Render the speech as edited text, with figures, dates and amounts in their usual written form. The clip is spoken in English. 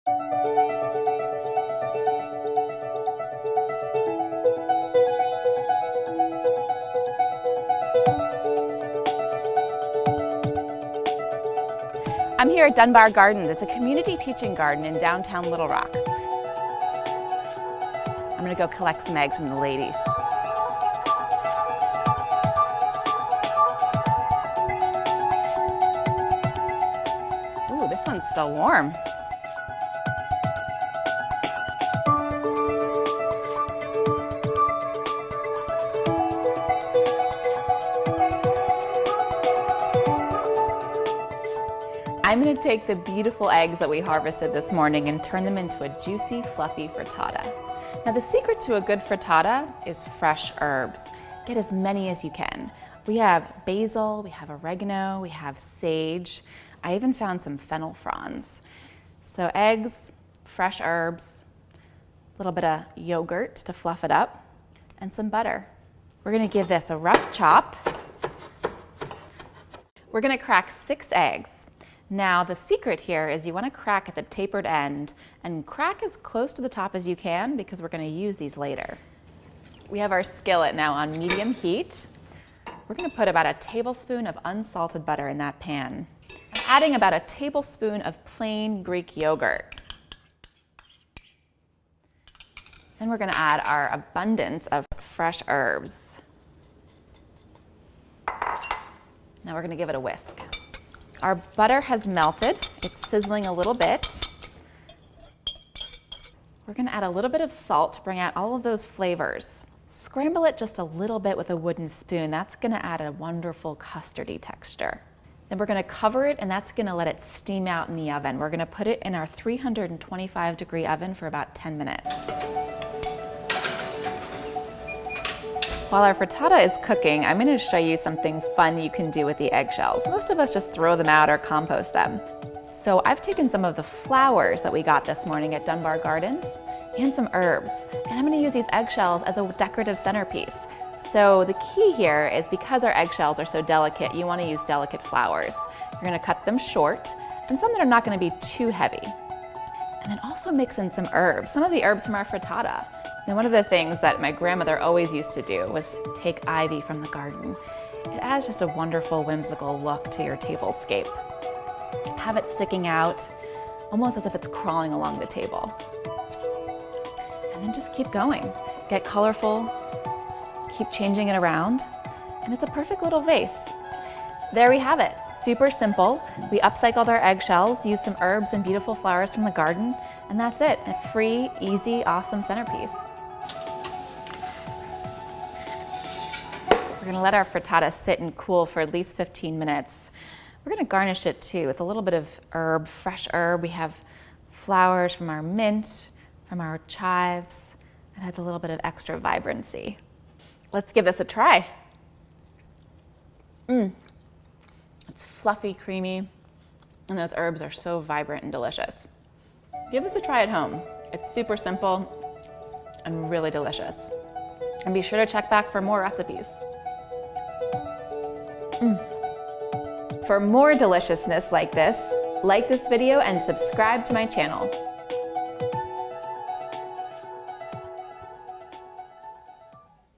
I'm here at Dunbar Gardens. It's a community teaching garden in downtown Little Rock. I'm gonna go collect some eggs from the ladies. Ooh, this one's still warm. I'm going to take the beautiful eggs that we harvested this morning and turn them into a juicy, fluffy frittata. Now the secret to a good frittata is fresh herbs. Get as many as you can. We have basil, we have oregano, we have sage. I even found some fennel fronds. So eggs, fresh herbs, a little bit of yogurt to fluff it up, and some butter. We're going to give this a rough chop. We're going to crack 6 eggs. Now the secret here is you want to crack at the tapered end and crack as close to the top as you can because we're going to use these later. We have our skillet now on medium heat. We're going to put about a tablespoon of unsalted butter in that pan. Adding about a tablespoon of plain Greek yogurt. Then we're going to add our abundance of fresh herbs. Now we're going to give it a whisk. Our butter has melted. It's sizzling a little bit. We're going to add a little bit of salt to bring out all of those flavors. Scramble it just a little bit with a wooden spoon. That's going to add a wonderful custardy texture. Then we're going to cover it, and that's going to let it steam out in the oven. We're going to put it in our 325-degree oven for about 10 minutes. While our frittata is cooking, I'm going to show you something fun you can do with the eggshells. Most of us just throw them out or compost them. So I've taken some of the flowers that we got this morning at Dunbar Gardens and some herbs, and I'm going to use these eggshells as a decorative centerpiece. So the key here is because our eggshells are so delicate, you want to use delicate flowers. You're going to cut them short, and some that are not going to be too heavy. And then also mix in some herbs, some of the herbs from our frittata. Now, one of the things that my grandmother always used to do was take ivy from the garden. It adds just a wonderful, whimsical look to your tablescape. Have it sticking out, almost as if it's crawling along the table. And then just keep going. Get colorful, keep changing it around, and it's a perfect little vase. There we have it. Super simple. We upcycled our eggshells, used some herbs and beautiful flowers from the garden, and that's it. A free, easy, awesome centerpiece. We're gonna let our frittata sit and cool for at least 15 minutes. We're gonna garnish it too with a little bit of herb, fresh herb. We have flowers from our mint, from our chives. It adds a little bit of extra vibrancy. Let's give this a try. It's fluffy, creamy, and those herbs are so vibrant and delicious. Give this a try at home. It's super simple and really delicious. And be sure to check back for more recipes. For more deliciousness like this video and subscribe to my channel.